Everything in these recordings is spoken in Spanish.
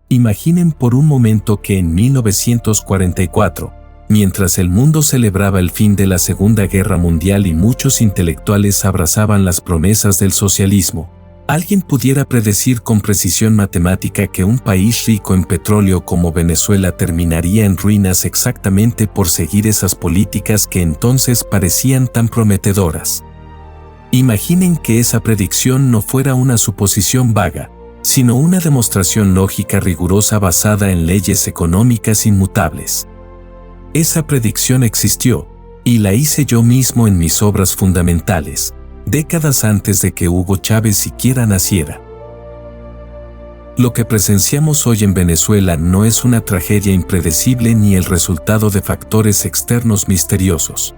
Imaginen por un momento que en 1944, mientras el mundo celebraba el fin de la Segunda Guerra Mundial y muchos intelectuales abrazaban las promesas del socialismo, alguien pudiera predecir con precisión matemática que un país rico en petróleo como Venezuela terminaría en ruinas exactamente por seguir esas políticas que entonces parecían tan prometedoras. Imaginen que esa predicción no fuera una suposición vaga, sino una demostración lógica rigurosa basada en leyes económicas inmutables. Esa predicción existió, y la hice yo mismo en mis obras fundamentales, décadas antes de que Hugo Chávez siquiera naciera. Lo que presenciamos hoy en Venezuela no es una tragedia impredecible ni el resultado de factores externos misteriosos.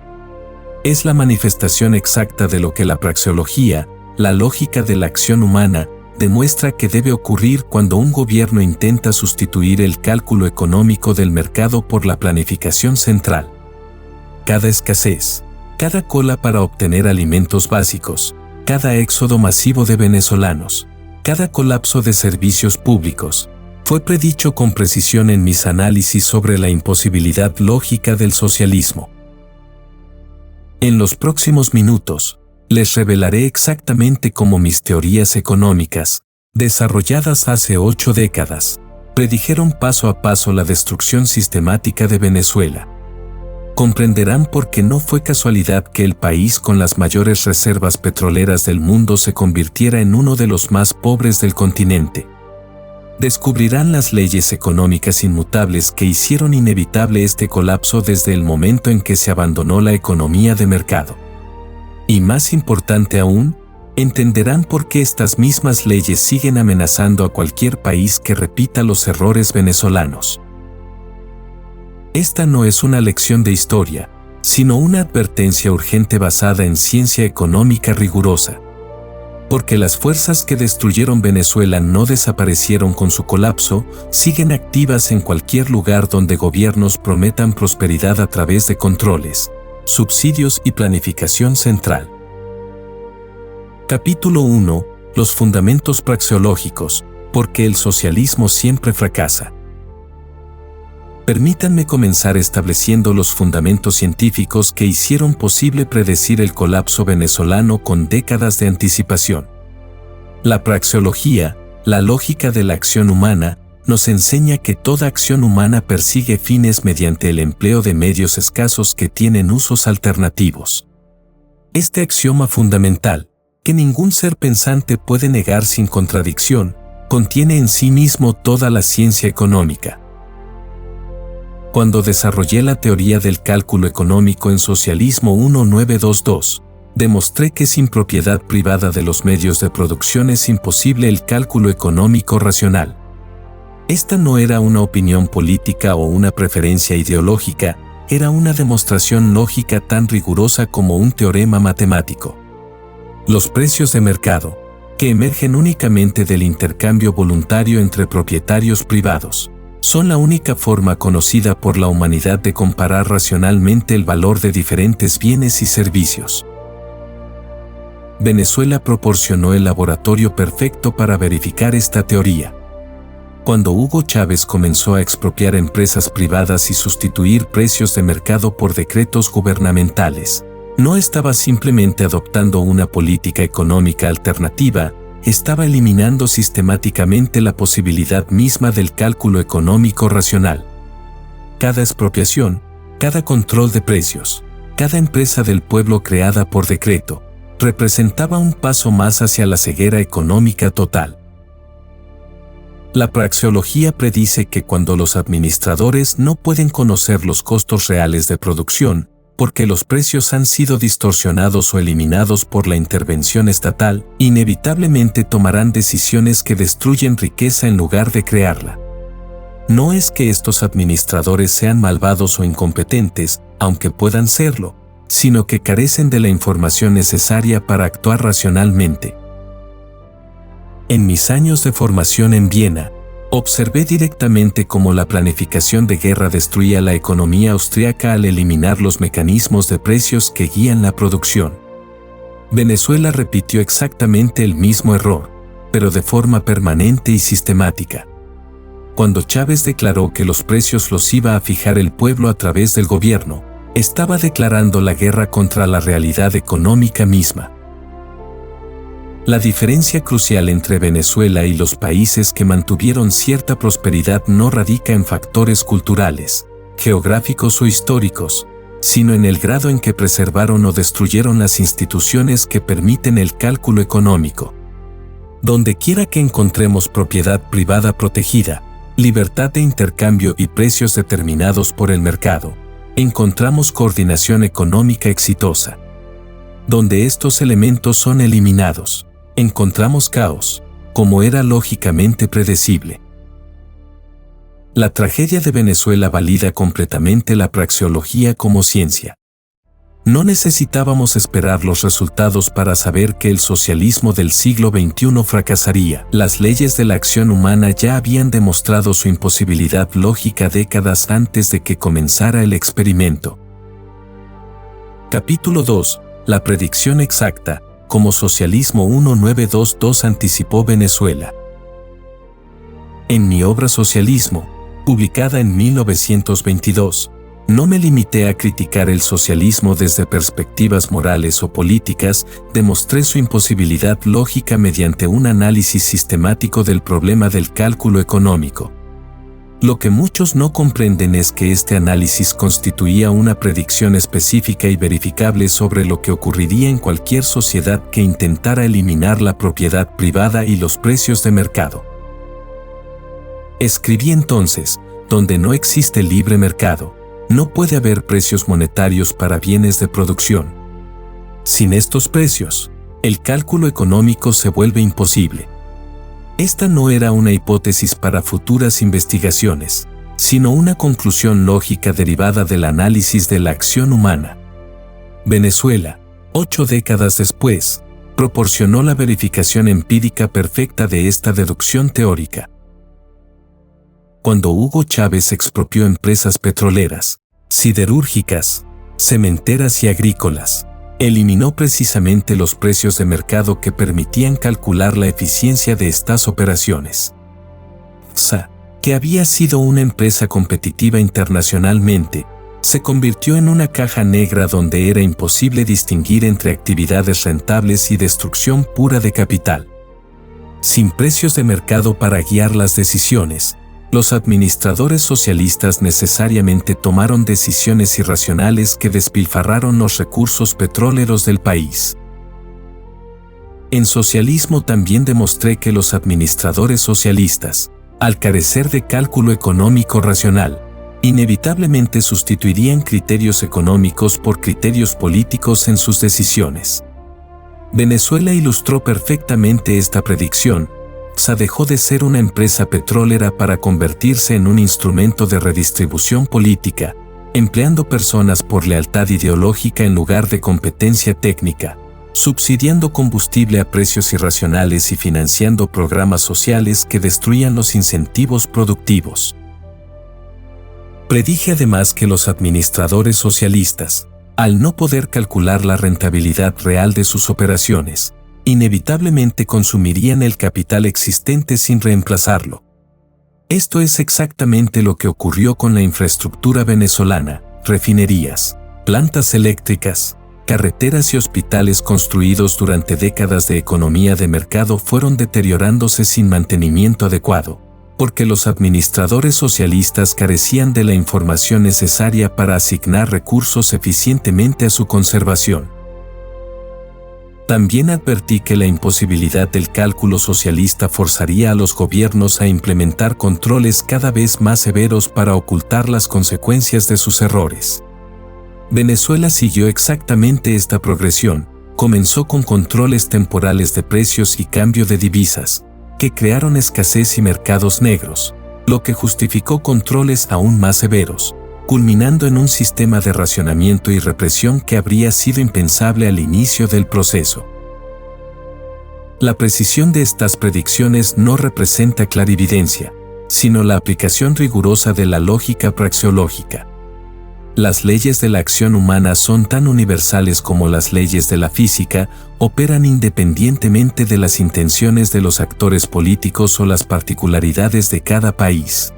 Es la manifestación exacta de lo que la praxeología, la lógica de la acción humana, demuestra que debe ocurrir cuando un gobierno intenta sustituir el cálculo económico del mercado por la planificación central. Cada escasez, cada cola para obtener alimentos básicos, cada éxodo masivo de venezolanos, cada colapso de servicios públicos, fue predicho con precisión en mis análisis sobre la imposibilidad lógica del socialismo. En los próximos minutos, les revelaré exactamente cómo mis teorías económicas, desarrolladas hace 8 décadas, predijeron paso a paso la destrucción sistemática de Venezuela. Comprenderán por qué no fue casualidad que el país con las mayores reservas petroleras del mundo se convirtiera en uno de los más pobres del continente. Descubrirán las leyes económicas inmutables que hicieron inevitable este colapso desde el momento en que se abandonó la economía de mercado. Y más importante aún, entenderán por qué estas mismas leyes siguen amenazando a cualquier país que repita los errores venezolanos. Esta no es una lección de historia, sino una advertencia urgente basada en ciencia económica rigurosa. Porque las fuerzas que destruyeron Venezuela no desaparecieron con su colapso, siguen activas en cualquier lugar donde gobiernos prometan prosperidad a través de controles, subsidios y planificación central. Capítulo 1. Los fundamentos praxeológicos, porque el socialismo siempre fracasa. Permítanme comenzar estableciendo los fundamentos científicos que hicieron posible predecir el colapso venezolano con décadas de anticipación. La praxeología, la lógica de la acción humana, nos enseña que toda acción humana persigue fines mediante el empleo de medios escasos que tienen usos alternativos. Este axioma fundamental, que ningún ser pensante puede negar sin contradicción, contiene en sí mismo toda la ciencia económica. Cuando desarrollé la teoría del cálculo económico en Socialismo 1922, demostré que sin propiedad privada de los medios de producción es imposible el cálculo económico racional. Esta no era una opinión política o una preferencia ideológica, era una demostración lógica tan rigurosa como un teorema matemático. Los precios de mercado, que emergen únicamente del intercambio voluntario entre propietarios privados, son la única forma conocida por la humanidad de comparar racionalmente el valor de diferentes bienes y servicios. Venezuela proporcionó el laboratorio perfecto para verificar esta teoría. Cuando Hugo Chávez comenzó a expropiar empresas privadas y sustituir precios de mercado por decretos gubernamentales, no estaba simplemente adoptando una política económica alternativa, estaba eliminando sistemáticamente la posibilidad misma del cálculo económico racional. Cada expropiación, cada control de precios, cada empresa del pueblo creada por decreto, representaba un paso más hacia la ceguera económica total. La praxeología predice que cuando los administradores no pueden conocer los costos reales de producción, porque los precios han sido distorsionados o eliminados por la intervención estatal, inevitablemente tomarán decisiones que destruyen riqueza en lugar de crearla. No es que estos administradores sean malvados o incompetentes, aunque puedan serlo, sino que carecen de la información necesaria para actuar racionalmente. En mis años de formación en Viena, observé directamente cómo la planificación de guerra destruía la economía austriaca al eliminar los mecanismos de precios que guían la producción. Venezuela repitió exactamente el mismo error, pero de forma permanente y sistemática. Cuando Chávez declaró que los precios los iba a fijar el pueblo a través del gobierno, estaba declarando la guerra contra la realidad económica misma. La diferencia crucial entre Venezuela y los países que mantuvieron cierta prosperidad no radica en factores culturales, geográficos o históricos, sino en el grado en que preservaron o destruyeron las instituciones que permiten el cálculo económico. Donde quiera que encontremos propiedad privada protegida, libertad de intercambio y precios determinados por el mercado, encontramos coordinación económica exitosa. Donde estos elementos son eliminados, encontramos caos, como era lógicamente predecible. La tragedia de Venezuela valida completamente la praxeología como ciencia. No necesitábamos esperar los resultados para saber que el socialismo del siglo XXI fracasaría. Las leyes de la acción humana ya habían demostrado su imposibilidad lógica décadas antes de que comenzara el experimento. Capítulo 2. La predicción exacta, como Socialismo 1922 anticipó Venezuela. En mi obra Socialismo, publicada en 1922, no me limité a criticar el socialismo desde perspectivas morales o políticas, demostré su imposibilidad lógica mediante un análisis sistemático del problema del cálculo económico. Lo que muchos no comprenden es que este análisis constituía una predicción específica y verificable sobre lo que ocurriría en cualquier sociedad que intentara eliminar la propiedad privada y los precios de mercado. Escribí entonces, donde no existe libre mercado, no puede haber precios monetarios para bienes de producción. Sin estos precios, el cálculo económico se vuelve imposible. Esta no era una hipótesis para futuras investigaciones, sino una conclusión lógica derivada del análisis de la acción humana. Venezuela, 8 décadas después, proporcionó la verificación empírica perfecta de esta deducción teórica. Cuando Hugo Chávez expropió empresas petroleras, siderúrgicas, cementeras y agrícolas, eliminó precisamente los precios de mercado que permitían calcular la eficiencia de estas operaciones. PSA, que había sido una empresa competitiva internacionalmente, se convirtió en una caja negra donde era imposible distinguir entre actividades rentables y destrucción pura de capital. Sin precios de mercado para guiar las decisiones, los administradores socialistas necesariamente tomaron decisiones irracionales que despilfarraron los recursos petroleros del país. En Socialismo también demostré que los administradores socialistas, al carecer de cálculo económico racional, inevitablemente sustituirían criterios económicos por criterios políticos en sus decisiones. Venezuela ilustró perfectamente esta predicción. PSA dejó de ser una empresa petrolera para convertirse en un instrumento de redistribución política, empleando personas por lealtad ideológica en lugar de competencia técnica, subsidiando combustible a precios irracionales y financiando programas sociales que destruían los incentivos productivos. Predije además que los administradores socialistas, al no poder calcular la rentabilidad real de sus operaciones, inevitablemente consumirían el capital existente sin reemplazarlo. Esto es exactamente lo que ocurrió con la infraestructura venezolana: refinerías, plantas eléctricas, carreteras y hospitales construidos durante décadas de economía de mercado fueron deteriorándose sin mantenimiento adecuado, porque los administradores socialistas carecían de la información necesaria para asignar recursos eficientemente a su conservación. También advertí que la imposibilidad del cálculo socialista forzaría a los gobiernos a implementar controles cada vez más severos para ocultar las consecuencias de sus errores. Venezuela siguió exactamente esta progresión. Comenzó con controles temporales de precios y cambio de divisas, que crearon escasez y mercados negros, lo que justificó controles aún más severos, culminando en un sistema de racionamiento y represión que habría sido impensable al inicio del proceso. La precisión de estas predicciones no representa clarividencia, sino la aplicación rigurosa de la lógica praxeológica. Las leyes de la acción humana son tan universales como las leyes de la física, operan independientemente de las intenciones de los actores políticos o las particularidades de cada país.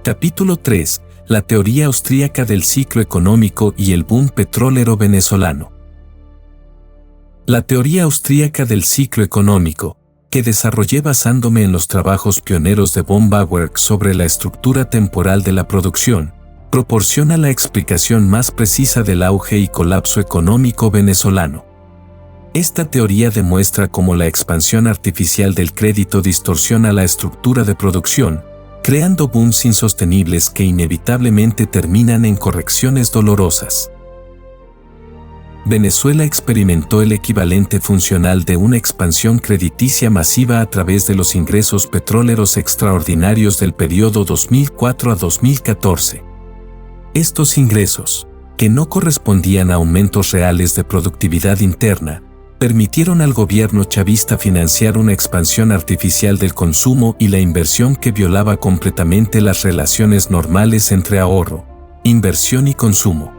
Capítulo 3. La teoría austríaca del ciclo económico y el boom petrolero venezolano. La teoría austríaca del ciclo económico, que desarrollé basándome en los trabajos pioneros de von Bauer sobre la estructura temporal de la producción, proporciona la explicación más precisa del auge y colapso económico venezolano. Esta teoría demuestra cómo la expansión artificial del crédito distorsiona la estructura de producción, creando booms insostenibles que inevitablemente terminan en correcciones dolorosas. Venezuela experimentó el equivalente funcional de una expansión crediticia masiva a través de los ingresos petroleros extraordinarios del periodo 2004 a 2014. Estos ingresos, que no correspondían a aumentos reales de productividad interna, permitieron al gobierno chavista financiar una expansión artificial del consumo y la inversión que violaba completamente las relaciones normales entre ahorro, inversión y consumo.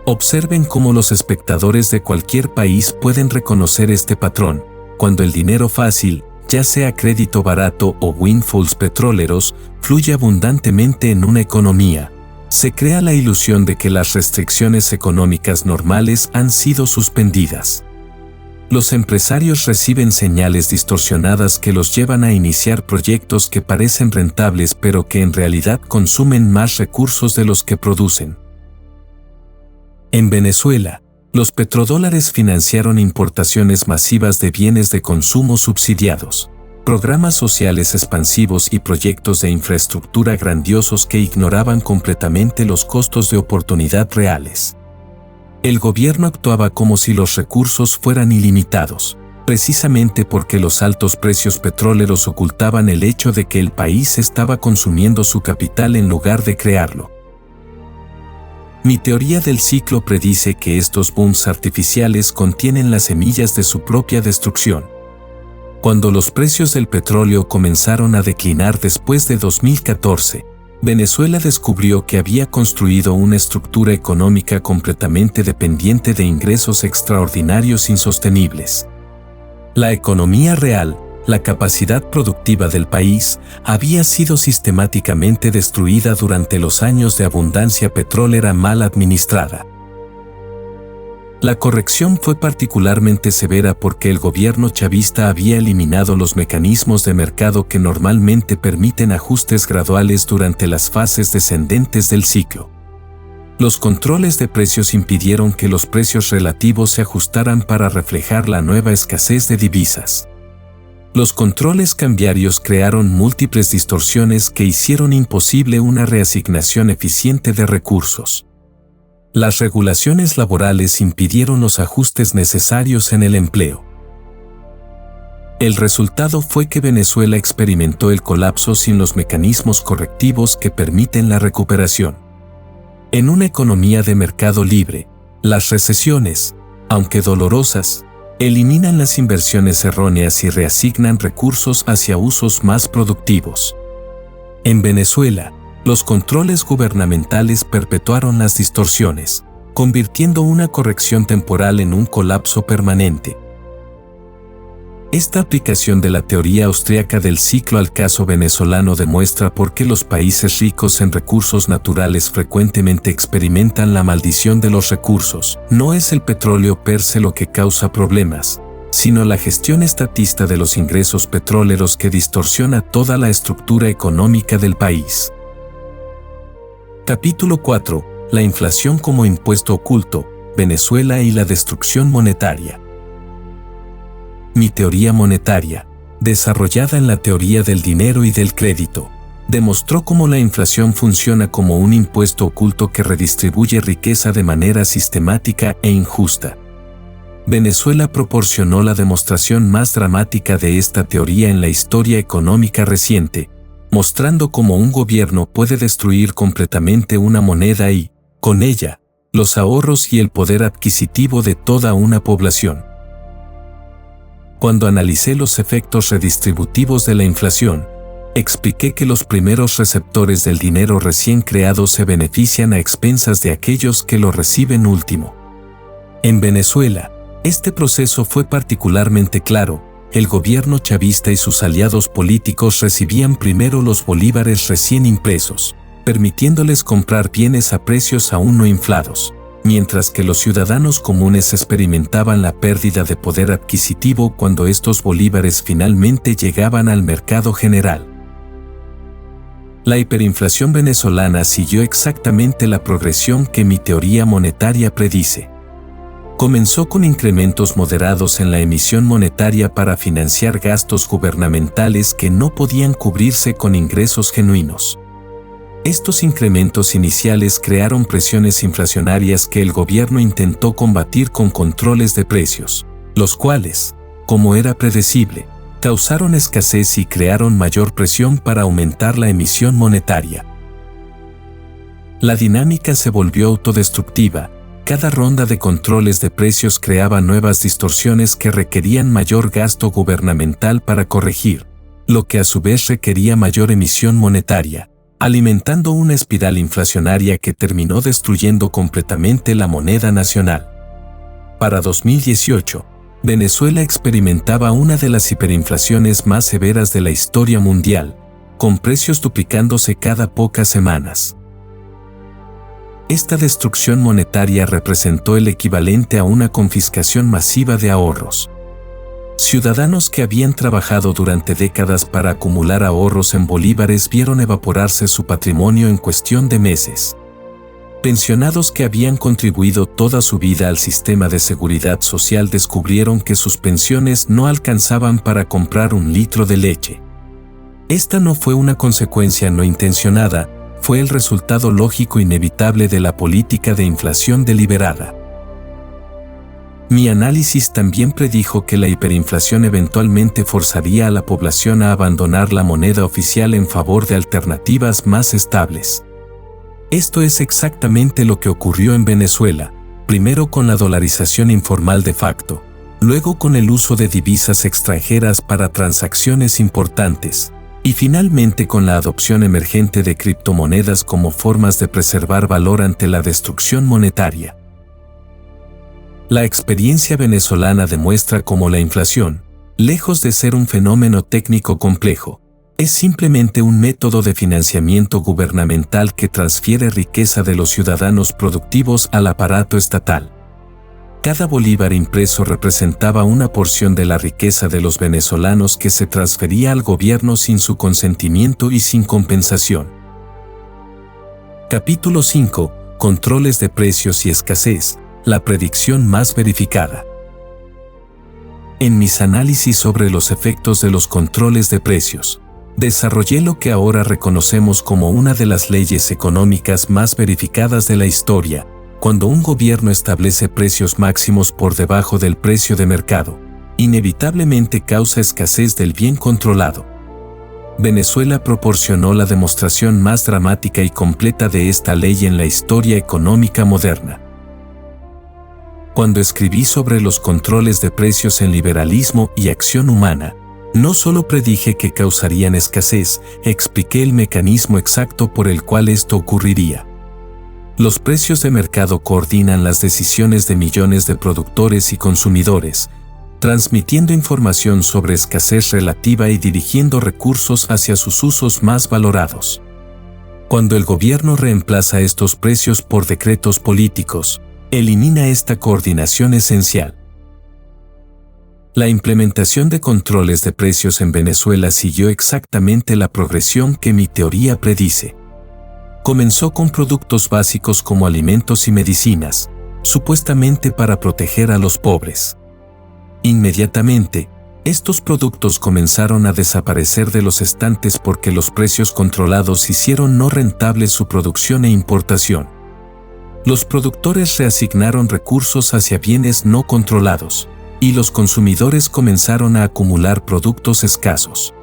Observen cómo los espectadores de cualquier país pueden reconocer este patrón, cuando el dinero fácil, ya sea crédito barato o windfalls petroleros, fluye abundantemente en una economía. Se crea la ilusión de que las restricciones económicas normales han sido suspendidas. Los empresarios reciben señales distorsionadas que los llevan a iniciar proyectos que parecen rentables pero que en realidad consumen más recursos de los que producen. En Venezuela, los petrodólares financiaron importaciones masivas de bienes de consumo subsidiados, programas sociales expansivos y proyectos de infraestructura grandiosos que ignoraban completamente los costos de oportunidad reales. El gobierno actuaba como si los recursos fueran ilimitados, precisamente porque los altos precios petroleros ocultaban el hecho de que el país estaba consumiendo su capital en lugar de crearlo. Mi teoría del ciclo predice que estos booms artificiales contienen las semillas de su propia destrucción. Cuando los precios del petróleo comenzaron a declinar después de 2014, Venezuela descubrió que había construido una estructura económica completamente dependiente de ingresos extraordinarios insostenibles. La economía real, la capacidad productiva del país, había sido sistemáticamente destruida durante los años de abundancia petrolera mal administrada. La corrección fue particularmente severa porque el gobierno chavista había eliminado los mecanismos de mercado que normalmente permiten ajustes graduales durante las fases descendentes del ciclo. Los controles de precios impidieron que los precios relativos se ajustaran para reflejar la nueva escasez de divisas. Los controles cambiarios crearon múltiples distorsiones que hicieron imposible una reasignación eficiente de recursos. Las regulaciones laborales impidieron los ajustes necesarios en el empleo. El resultado fue que Venezuela experimentó el colapso sin los mecanismos correctivos que permiten la recuperación. En una economía de mercado libre, las recesiones, aunque dolorosas, eliminan las inversiones erróneas y reasignan recursos hacia usos más productivos. En Venezuela, los controles gubernamentales perpetuaron las distorsiones, convirtiendo una corrección temporal en un colapso permanente. Esta aplicación de la teoría austríaca del ciclo al caso venezolano demuestra por qué los países ricos en recursos naturales frecuentemente experimentan la maldición de los recursos. No es el petróleo per se lo que causa problemas, sino la gestión estatista de los ingresos petroleros que distorsiona toda la estructura económica del país. Capítulo 4. La inflación como impuesto oculto, Venezuela y la destrucción monetaria. Mi teoría monetaria, desarrollada en la teoría del dinero y del crédito, demostró cómo la inflación funciona como un impuesto oculto que redistribuye riqueza de manera sistemática e injusta. Venezuela proporcionó la demostración más dramática de esta teoría en la historia económica reciente, mostrando cómo un gobierno puede destruir completamente una moneda y, con ella, los ahorros y el poder adquisitivo de toda una población. Cuando analicé los efectos redistributivos de la inflación, expliqué que los primeros receptores del dinero recién creado se benefician a expensas de aquellos que lo reciben último. En Venezuela, este proceso fue particularmente claro. El gobierno chavista y sus aliados políticos recibían primero los bolívares recién impresos, permitiéndoles comprar bienes a precios aún no inflados, mientras que los ciudadanos comunes experimentaban la pérdida de poder adquisitivo cuando estos bolívares finalmente llegaban al mercado general. La hiperinflación venezolana siguió exactamente la progresión que mi teoría monetaria predice. Comenzó con incrementos moderados en la emisión monetaria para financiar gastos gubernamentales que no podían cubrirse con ingresos genuinos. Estos incrementos iniciales crearon presiones inflacionarias que el gobierno intentó combatir con controles de precios, los cuales, como era predecible, causaron escasez y crearon mayor presión para aumentar la emisión monetaria. La dinámica se volvió autodestructiva. Cada ronda de controles de precios creaba nuevas distorsiones que requerían mayor gasto gubernamental para corregir, lo que a su vez requería mayor emisión monetaria, alimentando una espiral inflacionaria que terminó destruyendo completamente la moneda nacional. Para 2018, Venezuela experimentaba una de las hiperinflaciones más severas de la historia mundial, con precios duplicándose cada pocas semanas. Esta destrucción monetaria representó el equivalente a una confiscación masiva de ahorros. Ciudadanos que habían trabajado durante décadas para acumular ahorros en bolívares vieron evaporarse su patrimonio en cuestión de meses. Pensionados que habían contribuido toda su vida al sistema de seguridad social descubrieron que sus pensiones no alcanzaban para comprar un litro de leche. Esta no fue una consecuencia no intencionada, fue el resultado lógico inevitable de la política de inflación deliberada. Mi análisis también predijo que la hiperinflación eventualmente forzaría a la población a abandonar la moneda oficial en favor de alternativas más estables. Esto es exactamente lo que ocurrió en Venezuela, primero con la dolarización informal de facto, luego con el uso de divisas extranjeras para transacciones importantes, y finalmente con la adopción emergente de criptomonedas como formas de preservar valor ante la destrucción monetaria. La experiencia venezolana demuestra cómo la inflación, lejos de ser un fenómeno técnico complejo, es simplemente un método de financiamiento gubernamental que transfiere riqueza de los ciudadanos productivos al aparato estatal. Cada bolívar impreso representaba una porción de la riqueza de los venezolanos que se transfería al gobierno sin su consentimiento y sin compensación. Capítulo 5. Controles de precios y escasez, la predicción más verificada. En mis análisis sobre los efectos de los controles de precios, desarrollé lo que ahora reconocemos como una de las leyes económicas más verificadas de la historia. Cuando un gobierno establece precios máximos por debajo del precio de mercado, inevitablemente causa escasez del bien controlado. Venezuela proporcionó la demostración más dramática y completa de esta ley en la historia económica moderna. Cuando escribí sobre los controles de precios en Liberalismo y Acción Humana, no solo predije que causarían escasez, expliqué el mecanismo exacto por el cual esto ocurriría. Los precios de mercado coordinan las decisiones de millones de productores y consumidores, transmitiendo información sobre escasez relativa y dirigiendo recursos hacia sus usos más valorados. Cuando el gobierno reemplaza estos precios por decretos políticos, elimina esta coordinación esencial. La implementación de controles de precios en Venezuela siguió exactamente la progresión que mi teoría predice. Comenzó con productos básicos como alimentos y medicinas, supuestamente para proteger a los pobres. Inmediatamente, estos productos comenzaron a desaparecer de los estantes porque los precios controlados hicieron no rentable su producción e importación. Los productores reasignaron recursos hacia bienes no controlados, y los consumidores comenzaron a acumular productos escasos.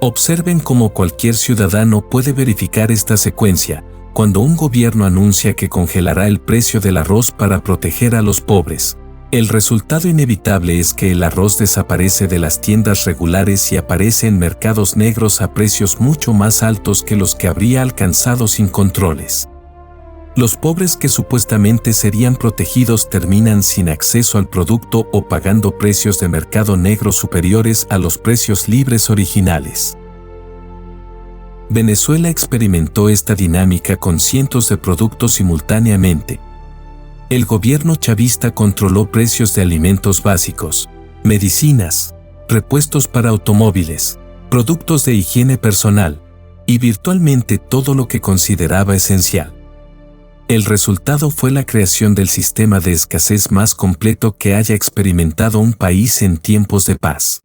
Observen cómo cualquier ciudadano puede verificar esta secuencia. Cuando un gobierno anuncia que congelará el precio del arroz para proteger a los pobres, El resultado inevitable es que el arroz desaparece de las tiendas regulares y aparece en mercados negros a precios mucho más altos que los que habría alcanzado sin controles. Los pobres que supuestamente serían protegidos terminan sin acceso al producto o pagando precios de mercado negro superiores a los precios libres originales. Venezuela experimentó esta dinámica con cientos de productos simultáneamente. El gobierno chavista controló precios de alimentos básicos, medicinas, repuestos para automóviles, productos de higiene personal y virtualmente todo lo que consideraba esencial. El resultado fue la creación del sistema de escasez más completo que haya experimentado un país en tiempos de paz.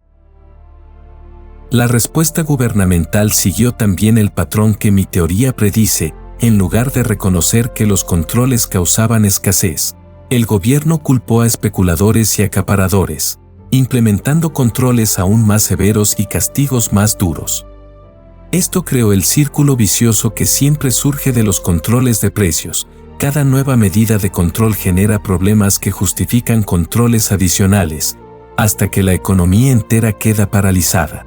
La respuesta gubernamental siguió también el patrón que mi teoría predice. En lugar de reconocer que los controles causaban escasez, el gobierno culpó a especuladores y acaparadores, implementando controles aún más severos y castigos más duros. Esto creó el círculo vicioso que siempre surge de los controles de precios. Cada nueva medida de control genera problemas que justifican controles adicionales, hasta que la economía entera queda paralizada.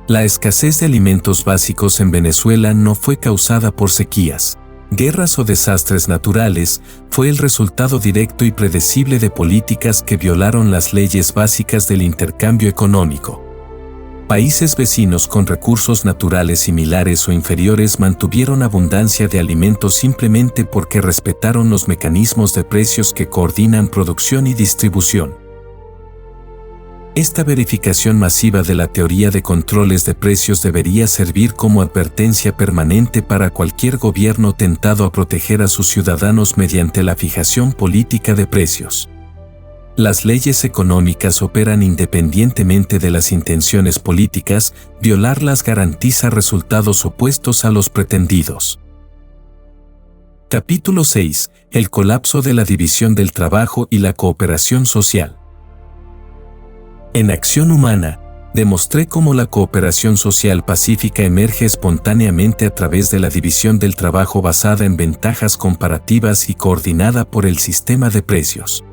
La escasez de alimentos básicos en Venezuela no fue causada por sequías, guerras o desastres naturales, fue el resultado directo y predecible de políticas que violaron las leyes básicas del intercambio económico. Países vecinos con recursos naturales similares o inferiores mantuvieron abundancia de alimentos simplemente porque respetaron los mecanismos de precios que coordinan producción y distribución. Esta verificación masiva de la teoría de controles de precios debería servir como advertencia permanente para cualquier gobierno tentado a proteger a sus ciudadanos mediante la fijación política de precios. Las leyes económicas operan independientemente de las intenciones políticas, violarlas garantiza resultados opuestos a los pretendidos. Capítulo 6. El colapso de la división del trabajo y la cooperación social. En Acción Humana, demostré cómo la cooperación social pacífica emerge espontáneamente a través de la división del trabajo basada en ventajas comparativas y coordinada por el sistema de precios.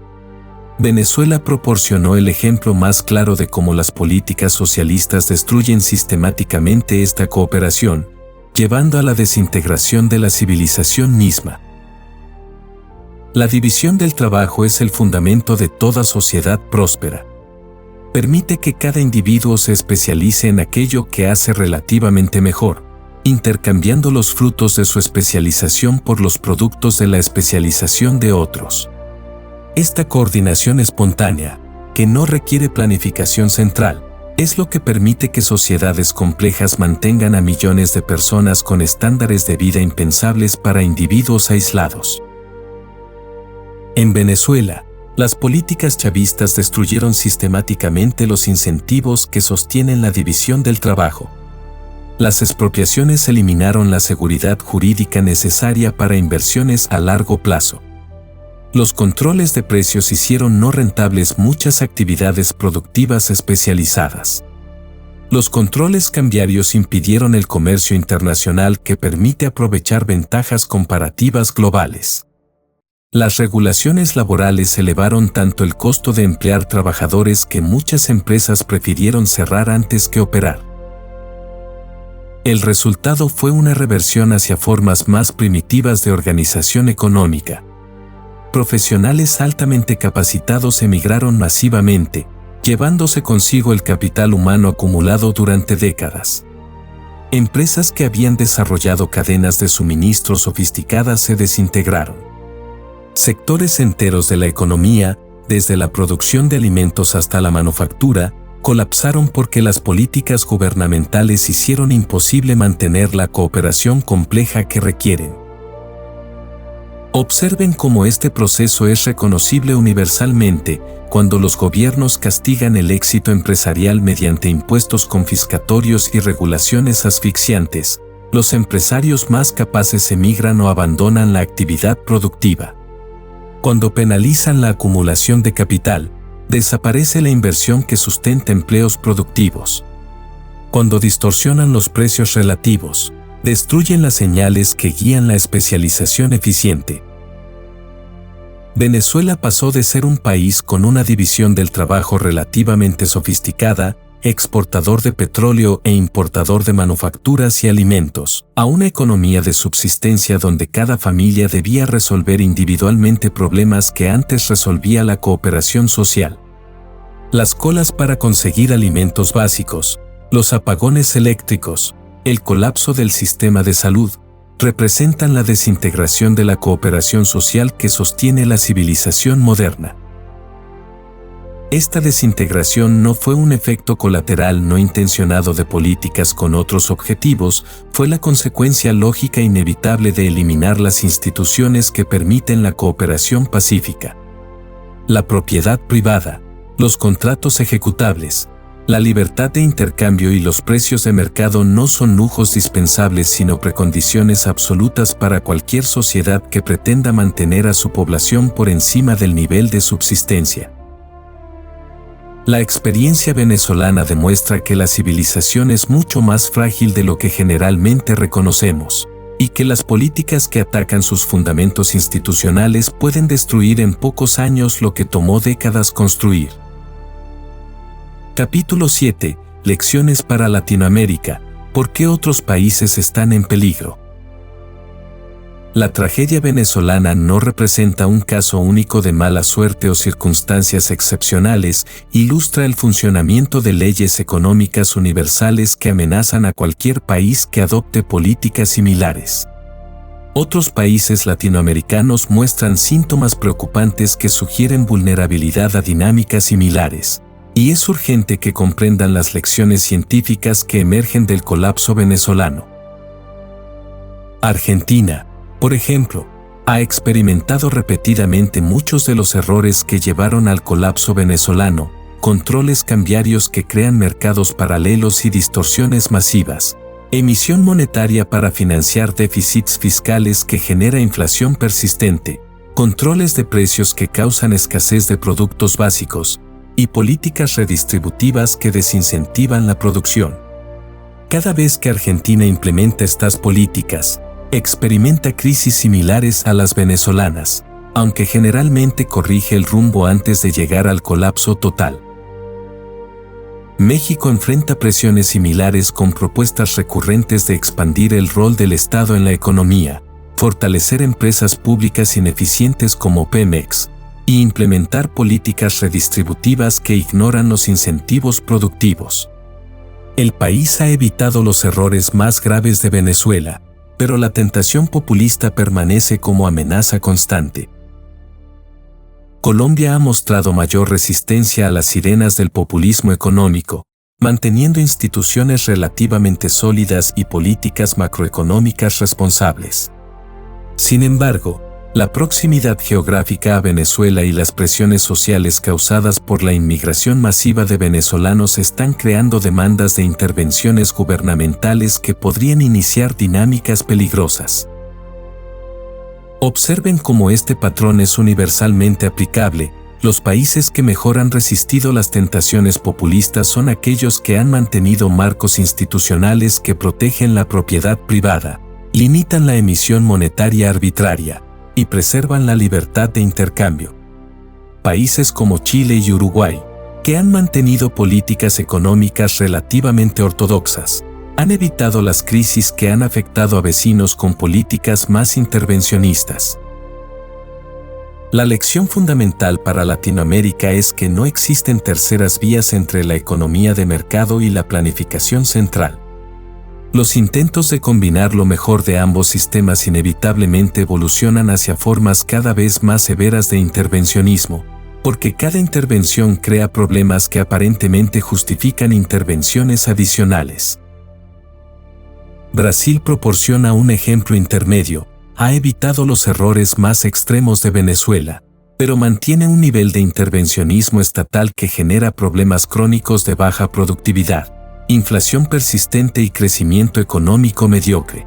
Venezuela proporcionó el ejemplo más claro de cómo las políticas socialistas destruyen sistemáticamente esta cooperación, llevando a la desintegración de la civilización misma. La división del trabajo es el fundamento de toda sociedad próspera. Permite que cada individuo se especialice en aquello que hace relativamente mejor, intercambiando los frutos de su especialización por los productos de la especialización de otros. Esta coordinación espontánea, que no requiere planificación central, es lo que permite que sociedades complejas mantengan a millones de personas con estándares de vida impensables para individuos aislados. En Venezuela, las políticas chavistas destruyeron sistemáticamente los incentivos que sostienen la división del trabajo. Las expropiaciones eliminaron la seguridad jurídica necesaria para inversiones a largo plazo. Los controles de precios hicieron no rentables muchas actividades productivas especializadas. Los controles cambiarios impidieron el comercio internacional que permite aprovechar ventajas comparativas globales. Las regulaciones laborales elevaron tanto el costo de emplear trabajadores que muchas empresas prefirieron cerrar antes que operar. El resultado fue una reversión hacia formas más primitivas de organización económica. Profesionales altamente capacitados emigraron masivamente, llevándose consigo el capital humano acumulado durante décadas. Empresas que habían desarrollado cadenas de suministro sofisticadas se desintegraron. Sectores enteros de la economía, desde la producción de alimentos hasta la manufactura, colapsaron porque las políticas gubernamentales hicieron imposible mantener la cooperación compleja que requieren. Observen cómo este proceso es reconocible universalmente cuando los gobiernos castigan el éxito empresarial mediante impuestos confiscatorios y regulaciones asfixiantes. Los empresarios más capaces emigran o abandonan la actividad productiva. Cuando penalizan la acumulación de capital, desaparece la inversión que sustenta empleos productivos. Cuando distorsionan los precios relativos, destruyen las señales que guían la especialización eficiente. Venezuela pasó de ser un país con una división del trabajo relativamente sofisticada, exportador de petróleo e importador de manufacturas y alimentos, a una economía de subsistencia donde cada familia debía resolver individualmente problemas que antes resolvía la cooperación social. Las colas para conseguir alimentos básicos, los apagones eléctricos, el colapso del sistema de salud, representan la desintegración de la cooperación social que sostiene la civilización moderna. Esta desintegración no fue un efecto colateral no intencionado de políticas con otros objetivos, fue la consecuencia lógica e inevitable de eliminar las instituciones que permiten la cooperación pacífica. La propiedad privada, los contratos ejecutables, la libertad de intercambio y los precios de mercado no son lujos dispensables sino precondiciones absolutas para cualquier sociedad que pretenda mantener a su población por encima del nivel de subsistencia. La experiencia venezolana demuestra que la civilización es mucho más frágil de lo que generalmente reconocemos, y que las políticas que atacan sus fundamentos institucionales pueden destruir en pocos años lo que tomó décadas construir. Capítulo 7. Lecciones para Latinoamérica. ¿Por qué otros países están en peligro? La tragedia venezolana no representa un caso único de mala suerte o circunstancias excepcionales, ilustra el funcionamiento de leyes económicas universales que amenazan a cualquier país que adopte políticas similares. Otros países latinoamericanos muestran síntomas preocupantes que sugieren vulnerabilidad a dinámicas similares. Y es urgente que comprendan las lecciones científicas que emergen del colapso venezolano. Argentina, por ejemplo, ha experimentado repetidamente muchos de los errores que llevaron al colapso venezolano, controles cambiarios que crean mercados paralelos y distorsiones masivas, emisión monetaria para financiar déficits fiscales que genera inflación persistente, controles de precios que causan escasez de productos básicos, y políticas redistributivas que desincentivan la producción. Cada vez que Argentina implementa estas políticas, experimenta crisis similares a las venezolanas, aunque generalmente corrige el rumbo antes de llegar al colapso total. México enfrenta presiones similares con propuestas recurrentes de expandir el rol del Estado en la economía, fortalecer empresas públicas ineficientes como Pemex, y implementar políticas redistributivas que ignoran los incentivos productivos. El país ha evitado los errores más graves de Venezuela, pero la tentación populista permanece como amenaza constante. Colombia ha mostrado mayor resistencia a las sirenas del populismo económico, manteniendo instituciones relativamente sólidas y políticas macroeconómicas responsables. Sin embargo, la proximidad geográfica a Venezuela y las presiones sociales causadas por la inmigración masiva de venezolanos están creando demandas de intervenciones gubernamentales que podrían iniciar dinámicas peligrosas. Observen cómo este patrón es universalmente aplicable. Los países que mejor han resistido las tentaciones populistas son aquellos que han mantenido marcos institucionales que protegen la propiedad privada, limitan la emisión monetaria arbitraria, y preservan la libertad de intercambio. Países como Chile y Uruguay, que han mantenido políticas económicas relativamente ortodoxas, han evitado las crisis que han afectado a vecinos con políticas más intervencionistas. La lección fundamental para Latinoamérica es que no existen terceras vías entre la economía de mercado y la planificación central. Los intentos de combinar lo mejor de ambos sistemas inevitablemente evolucionan hacia formas cada vez más severas de intervencionismo, porque cada intervención crea problemas que aparentemente justifican intervenciones adicionales. Brasil proporciona un ejemplo intermedio, ha evitado los errores más extremos de Venezuela, pero mantiene un nivel de intervencionismo estatal que genera problemas crónicos de baja productividad, inflación persistente y crecimiento económico mediocre.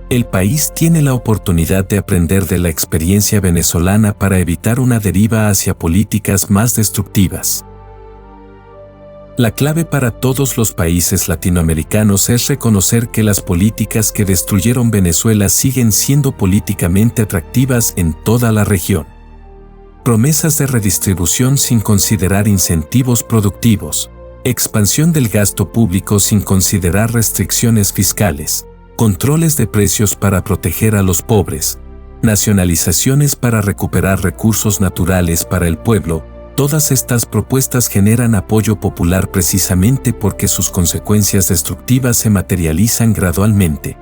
El país tiene la oportunidad de aprender de la experiencia venezolana para evitar una deriva hacia políticas más destructivas. La clave para todos los países latinoamericanos es reconocer que las políticas que destruyeron Venezuela siguen siendo políticamente atractivas en toda la región. promesas de redistribución sin considerar incentivos productivos, expansión del gasto público sin considerar restricciones fiscales, controles de precios para proteger a los pobres, nacionalizaciones para recuperar recursos naturales para el pueblo. Todas estas propuestas generan apoyo popular precisamente porque sus consecuencias destructivas se materializan gradualmente.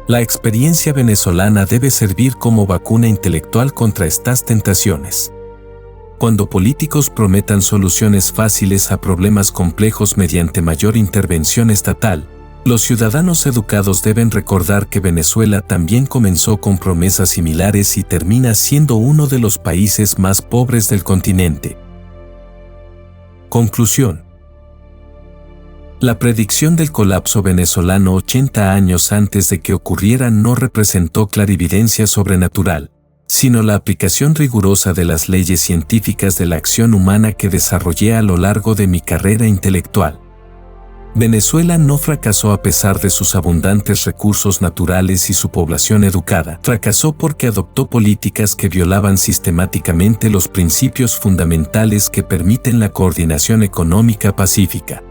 La experiencia venezolana debe servir como vacuna intelectual contra estas tentaciones. Cuando políticos prometan soluciones fáciles a problemas complejos mediante mayor intervención estatal, los ciudadanos educados deben recordar que Venezuela también comenzó con promesas similares y termina siendo uno de los países más pobres del continente. Conclusión. La predicción del colapso venezolano 80 años antes de que ocurriera no representó clarividencia sobrenatural, sino la aplicación rigurosa de las leyes científicas de la acción humana que desarrollé a lo largo de mi carrera intelectual. Venezuela no fracasó a pesar de sus abundantes recursos naturales y su población educada. Fracasó porque adoptó políticas que violaban sistemáticamente los principios fundamentales que permiten la coordinación económica pacífica.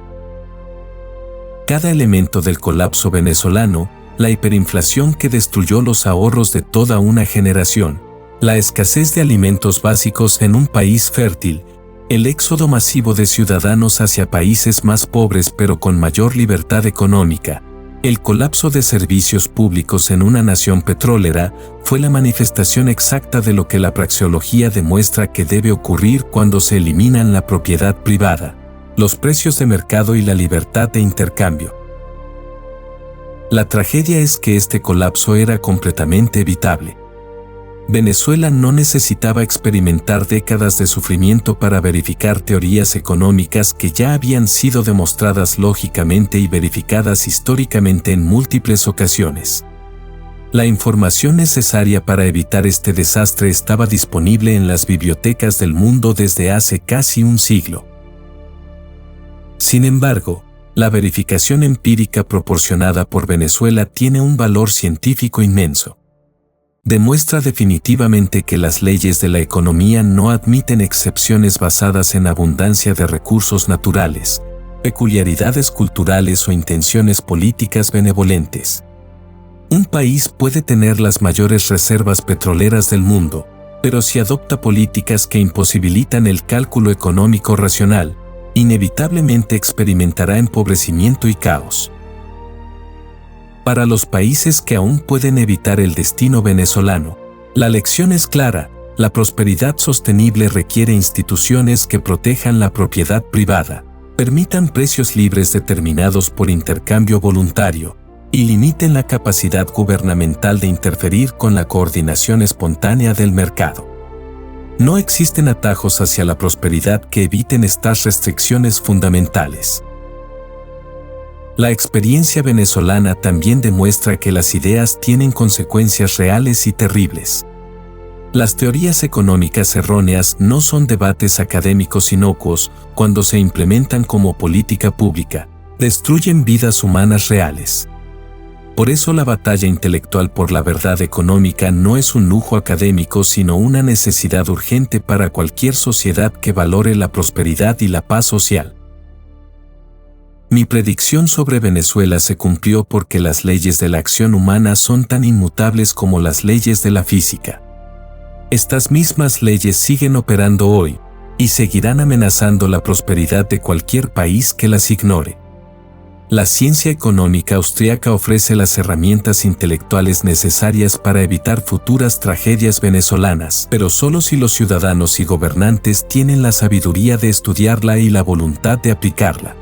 Cada elemento del colapso venezolano, la hiperinflación que destruyó los ahorros de toda una generación, la escasez de alimentos básicos en un país fértil, el éxodo masivo de ciudadanos hacia países más pobres pero con mayor libertad económica, el colapso de servicios públicos en una nación petrolera, fue la manifestación exacta de lo que la praxeología demuestra que debe ocurrir cuando se eliminan la propiedad privada, los precios de mercado y la libertad de intercambio. La tragedia es que este colapso era completamente evitable. Venezuela no necesitaba experimentar décadas de sufrimiento para verificar teorías económicas que ya habían sido demostradas lógicamente y verificadas históricamente en múltiples ocasiones. La información necesaria para evitar este desastre estaba disponible en las bibliotecas del mundo desde hace casi un siglo. Sin embargo, la verificación empírica proporcionada por Venezuela tiene un valor científico inmenso. Demuestra definitivamente que las leyes de la economía no admiten excepciones basadas en abundancia de recursos naturales, peculiaridades culturales o intenciones políticas benevolentes. Un país puede tener las mayores reservas petroleras del mundo, pero si adopta políticas que imposibilitan el cálculo económico racional, inevitablemente experimentará empobrecimiento y caos. Para los países que aún pueden evitar el destino venezolano, la lección es clara: la prosperidad sostenible requiere instituciones que protejan la propiedad privada, permitan precios libres determinados por intercambio voluntario, y limiten la capacidad gubernamental de interferir con la coordinación espontánea del mercado. No existen atajos hacia la prosperidad que eviten estas restricciones fundamentales. La experiencia venezolana también demuestra que las ideas tienen consecuencias reales y terribles. Las teorías económicas erróneas no son debates académicos inocuos cuando se implementan como política pública, destruyen vidas humanas reales. Por eso la batalla intelectual por la verdad económica no es un lujo académico sino una necesidad urgente para cualquier sociedad que valore la prosperidad y la paz social. Mi predicción sobre Venezuela se cumplió porque las leyes de la acción humana son tan inmutables como las leyes de la física. Estas mismas leyes siguen operando hoy, y seguirán amenazando la prosperidad de cualquier país que las ignore. La ciencia económica austríaca ofrece las herramientas intelectuales necesarias para evitar futuras tragedias venezolanas, pero solo si los ciudadanos y gobernantes tienen la sabiduría de estudiarla y la voluntad de aplicarla.